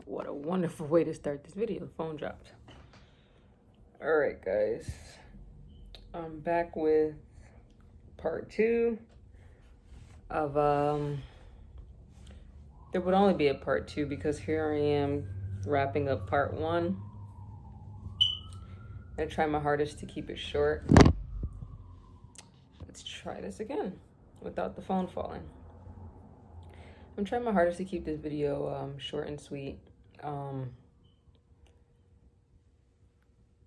What a wonderful way to start this video. The phone dropped. All right, guys. I'm back with part 2 of there would only be a part 2 because here I am wrapping up part 1. I try my hardest to keep it short. Let's try this again without the phone falling. I'm trying my hardest to keep this video short and sweet.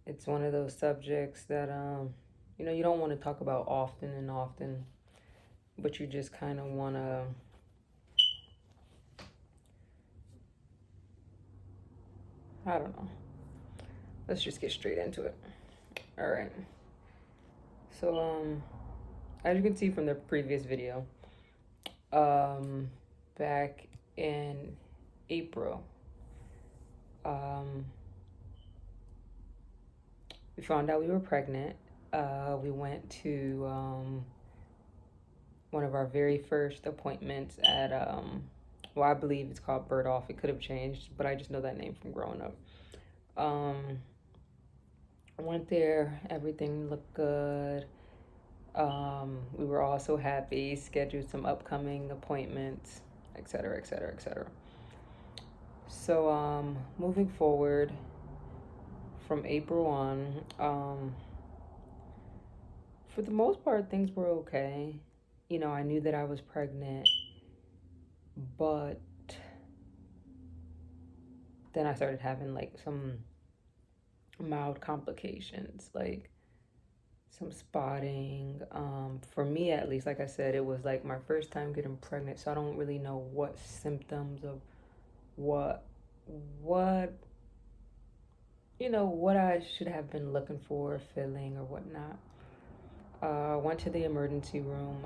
It's one of those subjects that you don't want to talk about often, but you just kind of want to I don't know. Let's just get straight into it. All right. So as you can see from the previous video, back in April, we found out we were pregnant. We went to one of our very first appointments at I believe it's called Bird Off. It could have changed, but I just know that name from growing up. I went there, everything looked good. We were all so happy, scheduled some upcoming appointments, etc., etc., etc. So moving forward from April on, for the most part, things were okay. I knew that I was pregnant, but then I started having like some mild complications, like some spotting. For me, at least, like I said, it was like my first time getting pregnant, so I don't really know what symptoms of what I should have been looking for, feeling or whatnot. Went to the emergency room.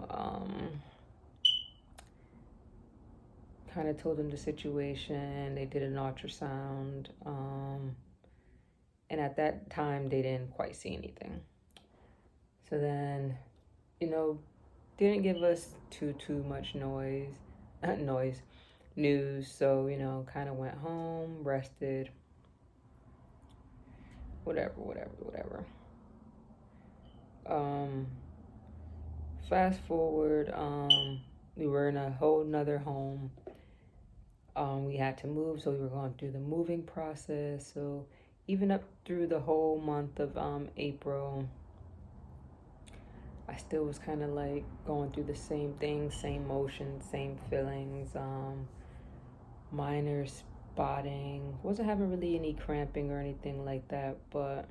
Kind of told them the situation. They did an ultrasound. And at that time, they didn't quite see anything. So then, didn't give us too much news. So, kind of went home, rested, whatever. Fast forward, we were in a whole nother home. We had to move, so we were going through the moving process. So even up through the whole month of April, I still was kind of like going through the same things, same motions, same feelings, minor spotting. Wasn't having really any cramping or anything like that, but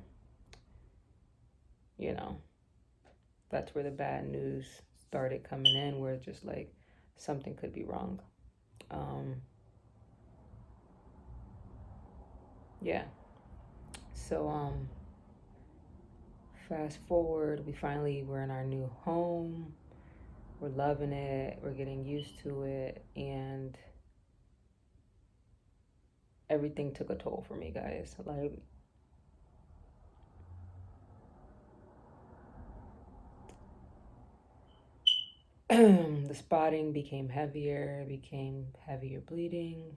that's where the bad news started coming in, where it's just like something could be wrong. Yeah. So fast forward, we finally were in our new home. We're loving it. We're getting used to it, and everything took a toll for me, guys. Like, the spotting became heavier, bleeding.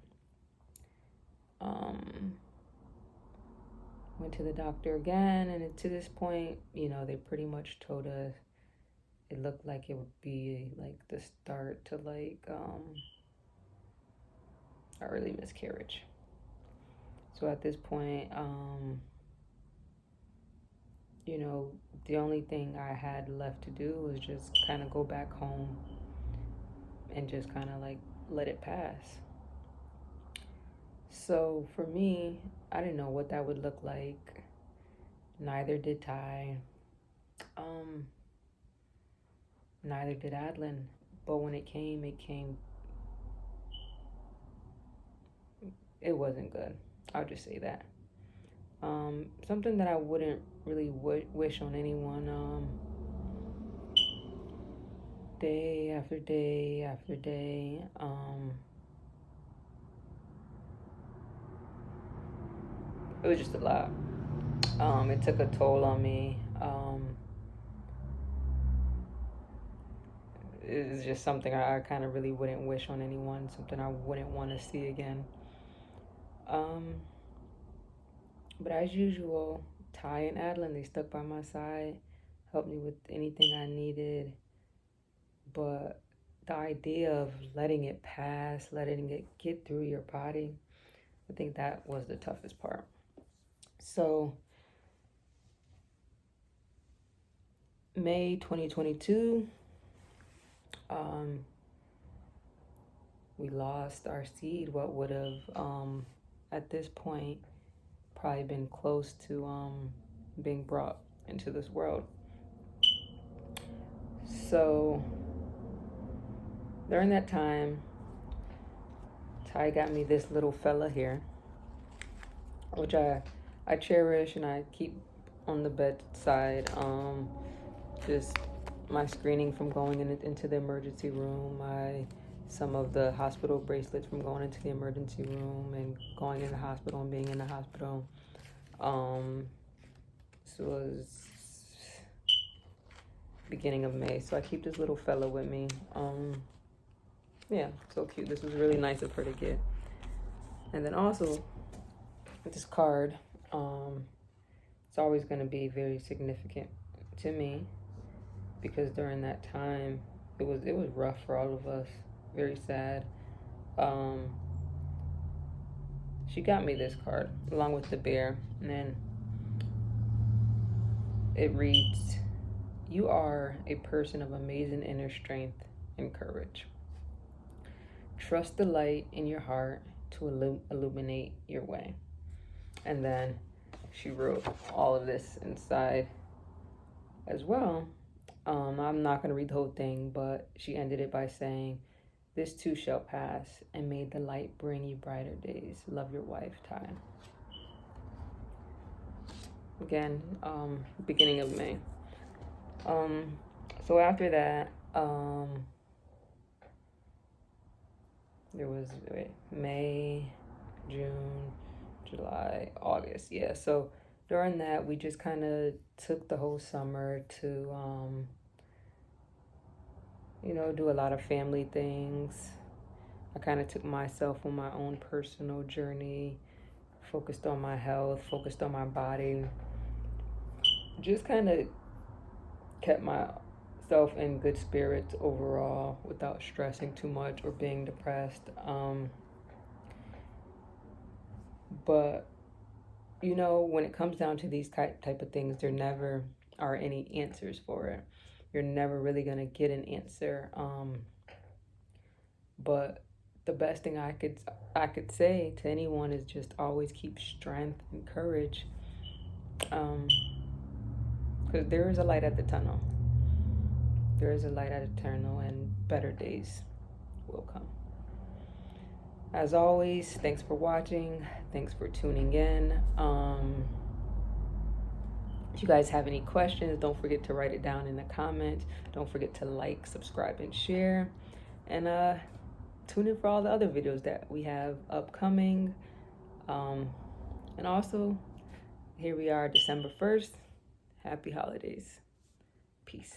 Went to the doctor again, and to this point, they pretty much told us it looked like it would be like the start to like early miscarriage. So at this point, the only thing I had left to do was just kind of go back home and just kind of like let it pass. So for me, I didn't know what that would look like. Neither did Ty. Neither did Adlin. But when it came, it wasn't good. I'll just say that. Something that I wouldn't really wish on anyone. Day after day after day. It was just a lot. It took a toll on me. It's just something I kind of really wouldn't wish on anyone, something I wouldn't want to see again. Um, but as usual, Ty and Adeline, they stuck by my side, helped me with anything I needed. But the idea of letting it pass, letting it get through your body, I think that was the toughest part. So, May 2022, um, we lost our seed, what would have, at this point, probably been close to being brought into this world. So, during that time, Ty got me this little fella here, which I cherish and I keep on the bedside. Just my screening from going into the emergency room, some of the hospital bracelets from going into the emergency room and going in the hospital and being in the hospital. This was beginning of May, so I keep this little fella with me. Yeah, so cute. This was really nice of her to get. And then also this card, it's always going to be very significant to me because during that time it was rough for all of us, very sad. She got me this card along with the bear, and then it reads, "You are a person of amazing inner strength and courage. Trust the light in your heart to illuminate your way." And then she wrote all of this inside as well. I'm not going to read the whole thing, but she ended it by saying, "This too shall pass, and may the light bring you brighter days. Love, your wife, Ty." Again, beginning of May. So after that, there was May, June, July, August. Yeah, so during that, we just kind of took the whole summer to, do a lot of family things. I kind of took myself on my own personal journey, focused on my health, focused on my body, just kind of kept myself in good spirits overall without stressing too much or being depressed. But when it comes down to these type of things, there never are any answers for it. You're never really gonna get an answer. But the best thing I could say to anyone is just always keep strength and courage. Because there is a light at the tunnel. There is a light at the tunnel, and better days will come. As always, thanks for watching. Thanks for tuning in. If you guys have any questions, don't forget to write it down in the comments. Don't forget to like, subscribe, and share. And tune in for all the other videos that we have upcoming. And also, here we are, December 1st. Happy holidays. Peace.